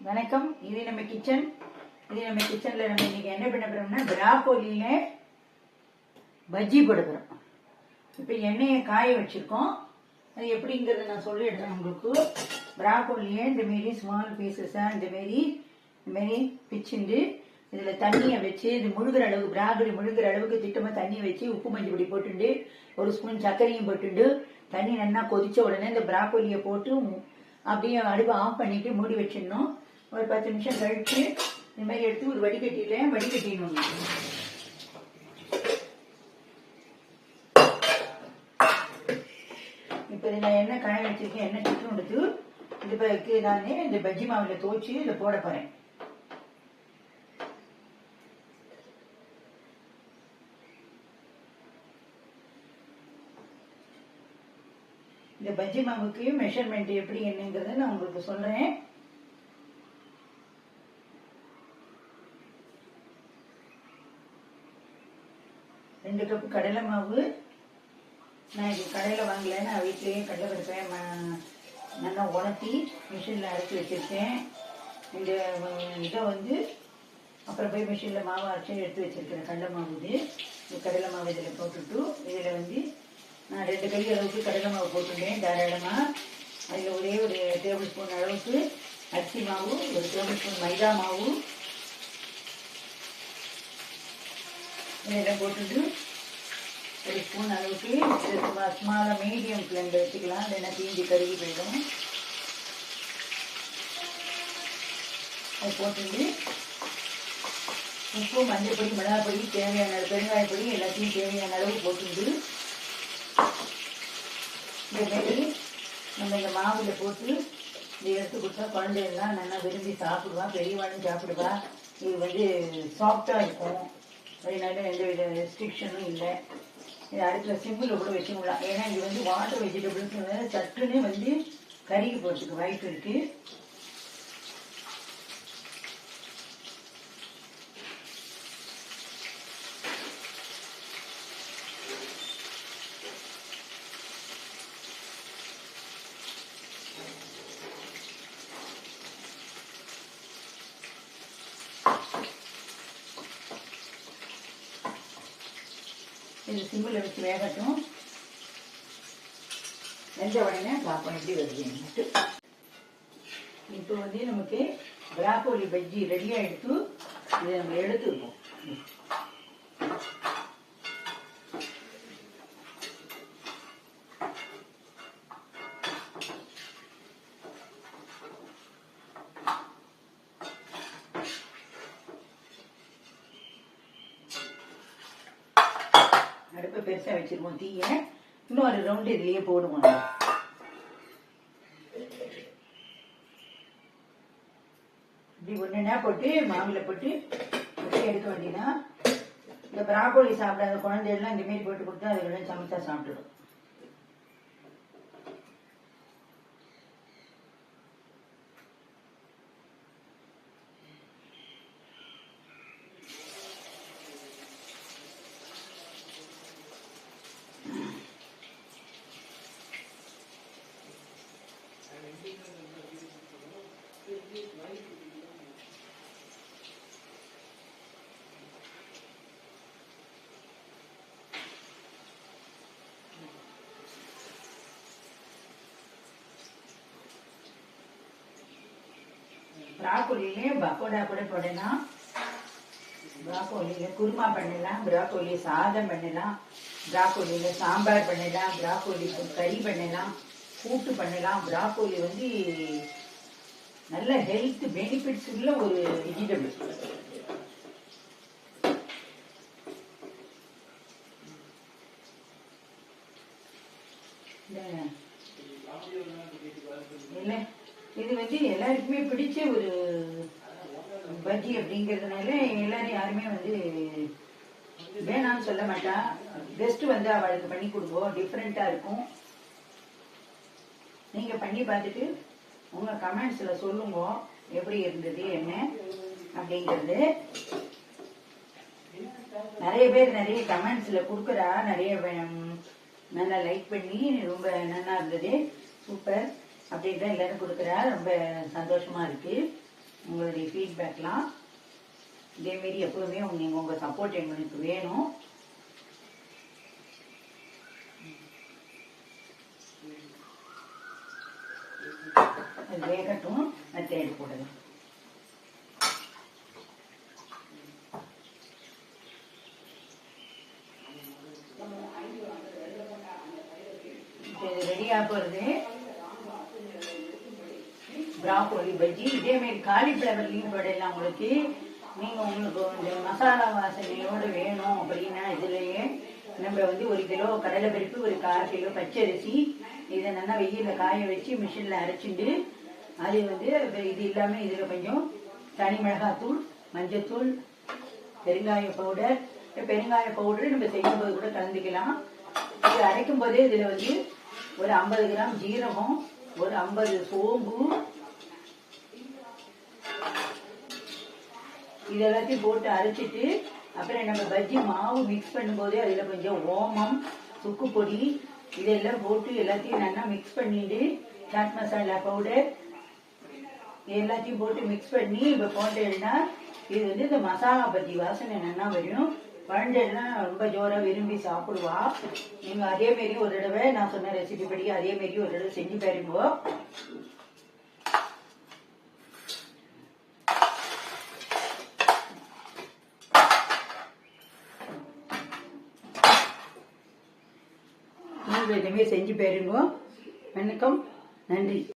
வணக்கம். இது நம்ம கிச்சன். நம்ம இன்னைக்கு என்ன பண்ண போறோம்னா பிராக்கோலியில பஜ்ஜி போட போறோம். இப்போ எண்ணெயை காய வச்சிருக்கோம். அது எப்படிங்கிறத நான் சொல்லிடுறேன் உங்களுக்கு. பிராக்கோலியை இந்த மாரி ஸ்மால் பீசஸாக இந்த மாரி பிச்சுண்டு இதில் தண்ணியை வச்சு இது முழுகிற அளவுக்கு பிராக்கோலி முழுகிற அளவுக்கு திட்டமாக தண்ணி வச்சு உப்பு மஞ்சள் பொடி போட்டுண்டு ஒரு ஸ்பூன் சர்க்கரையும் போட்டுண்டு தண்ணி நல்லா கொதிச்ச உடனே இந்த பிராக்கோலியை போட்டு அப்படியே அடுப்பை ஆஃப் பண்ணிட்டு மூடி வச்சிடணும். ஒரு 10 நிமிஷம் கழிச்சு இந்த மாதிரி எடுத்து ஒரு வடிகட்டிடணும். இப்போ இதில் எண்ணெய் காய வச்சிருக்கேன். எண்ணெய் சுற்றும் எடுத்து இதுக்கு நான் இந்த பஜ்ஜி மாவில் துவச்சி இதில் போட போகிறேன். இந்த பஜ்ஜி மாவுக்கு மெஷர்மெண்ட் எப்படி என்னங்கிறத நான் உங்களுக்கு சொல்றேன். ரெண்டு கப்பு கடலை மாவு. நான் இது கடையில் வாங்கல, நான் வீட்லேயே கடலை பருப்பேன் நல்லா உணர்த்தி மிஷினில் அரைச்சி வச்சுருக்கேன். இந்த இதை அப்புறம் போய் மிஷினில் மாவு அரைச்சி எடுத்து வச்சுருக்கேன். கடலை மாவு இந்த கடலை மாவு இதில் போட்டுட்டு இதில் நான் 2 கை அளவுக்கு கடலை மாவு போட்டுட்டேன் தாராளமாக. அதில் ஒரே ஒரு டேபிள் ஸ்பூன் அளவுக்கு அரிசி மாவு, ஒரு டேபிள் ஸ்பூன் மைதா மாவு இதெல்லாம் போட்டுட்டு ஒரு ஸ்பூன் அளவுக்கு ஸ்மாலாக மீடியம் ஃப்ளேமில் வச்சுக்கலாம். இல்லைன்னா தீஞ்சி கருகி போயிடும். அது போட்டுட்டு உப்பு, மஞ்சள் பொடி, மிளகாய் பொடி, தேவையான பெருங்காயப்பொடி எல்லாத்தையும் தேவையான அளவு போட்டுட்டு இந்த மாரி நம்ம இந்த மாவில் போட்டு இதை எடுத்து கொடுத்தா குழந்தைகள்லாம் நல்லா விரும்பி சாப்பிடுவா. பெரியவாளும் சாப்பிடுவா. இது சாஃப்டாக இருக்கும். அதனால எந்த வித ரெஸ்ட்ரிக்ஷனும் இல்லை. இது அடுத்த சிம்பிள் கூட வச்சுக்கலாம். ஏன்னா இது வாட்டர் வெஜிடபிள்ஸ் சட்டுன்னு கருகி போகிறதுக்கு வாய்ப்பு இருக்கு. இது சிம்பிளில் வச்சு வேகட்டும். வெந்த உடனே பார்ப்போம் எப்படி வருதுன்னுட்டு. இப்போ நமக்கு பிராக்கோலி பஜ்ஜி ரெடியாக எடுத்து இதை நம்ம எடுத்துருக்கோம். அடுப்பை பெருசாக வச்சிருவோம். தீயை இன்னொரு ரவுண்டு இதுலேயே போடுவோம். இப்படி ஒன்றுனா போட்டு மாவில் போட்டு எடுக்க வேண்டியதுனா இந்த பிராக்கோலி சாப்பிடாத குழந்தைகள்லாம் இந்த மாரி போட்டு கொடுத்தா அதுல சமைச்சா சாப்பிட்டுடும். பிராக்கோலியிலே பக்கோடா கூட போடலாம். பிராக்கோலியில குருமா பண்ணலாம், பிராக்கோலி சாதம் பண்ணலாம், பிராக்கோலியில சாம்பார் பண்ணலாம், பிராக்கோலி கறி பண்ணலாம், கூட்டு பண்ணலாம். பிராக்கோலி நல்ல ஹெல்த் பெனிஃபிட்ஸ் உள்ள ஒரு வெஜிடபிள். இது எல்லாருக்குமே பிடிச்ச ஒரு பஜ்ஜி அப்படிங்கிறதுனால எல்லாரும் யாருமே வேணான்னு சொல்ல மாட்டா. பெஸ்ட் அவளுக்கு பண்ணி கொடுப்போம். டிஃப்ரெண்டா இருக்கும். நீங்க பண்ணி பார்த்துட்டு உங்க கமெண்ட்ஸ்ல சொல்லுங்க எப்படி இருந்தது என்ன அப்படிங்கிறது. நிறைய பேர் நிறைய கமெண்ட்ஸ்ல கொடுக்குறா. நிறைய நல்லா லைக் பண்ணி ரொம்ப நல்லா இருந்தது, சூப்பர் அப்படின்ட்டு எல்லாரும் கொடுக்குறா. ரொம்ப சந்தோஷமா இருக்கு. உங்களுடைய ஃபீட்பேக்லாம். இதேமாரி எப்போதுமே நீங்கள் உங்கள் சப்போர்ட் எங்களுக்கு வேணும். அது வேகட்டும், தேடி போடலாம். இது ரெடியாக போகிறது ப்ராக்கோலி பஜ்ஜி. இதேமாரி காலிஃப்ளவர்லையும் போடலாம். உங்களுக்கு உங்களுக்கு கொஞ்சம் மசாலா வாசனையோடு வேணும் அப்படின்னா இதுலேயே நம்ம 1 கிலோ கடலைப்பருப்பு, 1/4 கிலோ பச்சரிசி, இதை நல்லா வெயிலில் காய வச்சு மிஷினில் அரைச்சிட்டு அது இது இல்லாமல் இதில் கொஞ்சம் தனி மிளகாத்தூள், மஞ்சத்தூள், பெருங்காய பவுடர். பெருங்காய பவுடர் நம்ம செய்யும்போது கூட கலந்துக்கலாம். இது அரைக்கும் போதே இதில் ஒரு 50 கிராம் ஜீரகம், ஒரு 50 சோம்பு, இது எல்லாத்தையும் போட்டு அரைச்சிட்டு அப்புறம் நம்ம பஜ்ஜி மாவு மிக்ஸ் பண்ணும்போது அதில் கொஞ்சம் ஓமம், சுக்கு பொடி இதெல்லாம் போட்டு எல்லாத்தையும் நல்லா மிக்ஸ் பண்ணிட்டு சாட் மசாலா பவுடர் எல்லாத்தையும் போட்டு மிக்ஸ் பண்ணி இப்போ போட்டேன்னா இது இந்த மசாலா பஜ்ஜி வாசனை நல்லா வரும். குழந்தைலாம் ரொம்ப ஜோராக விரும்பி சாப்பிடுவா. நீங்கள் அதேமாரி ஒரு தடவை நான் சொன்ன ரெசிபி படி அதேமாரி ஒரு தடவை செஞ்சு பாருங்க. நீங்கள் இதுமாரி செஞ்சு பாருங்க. வணக்கம், நன்றி.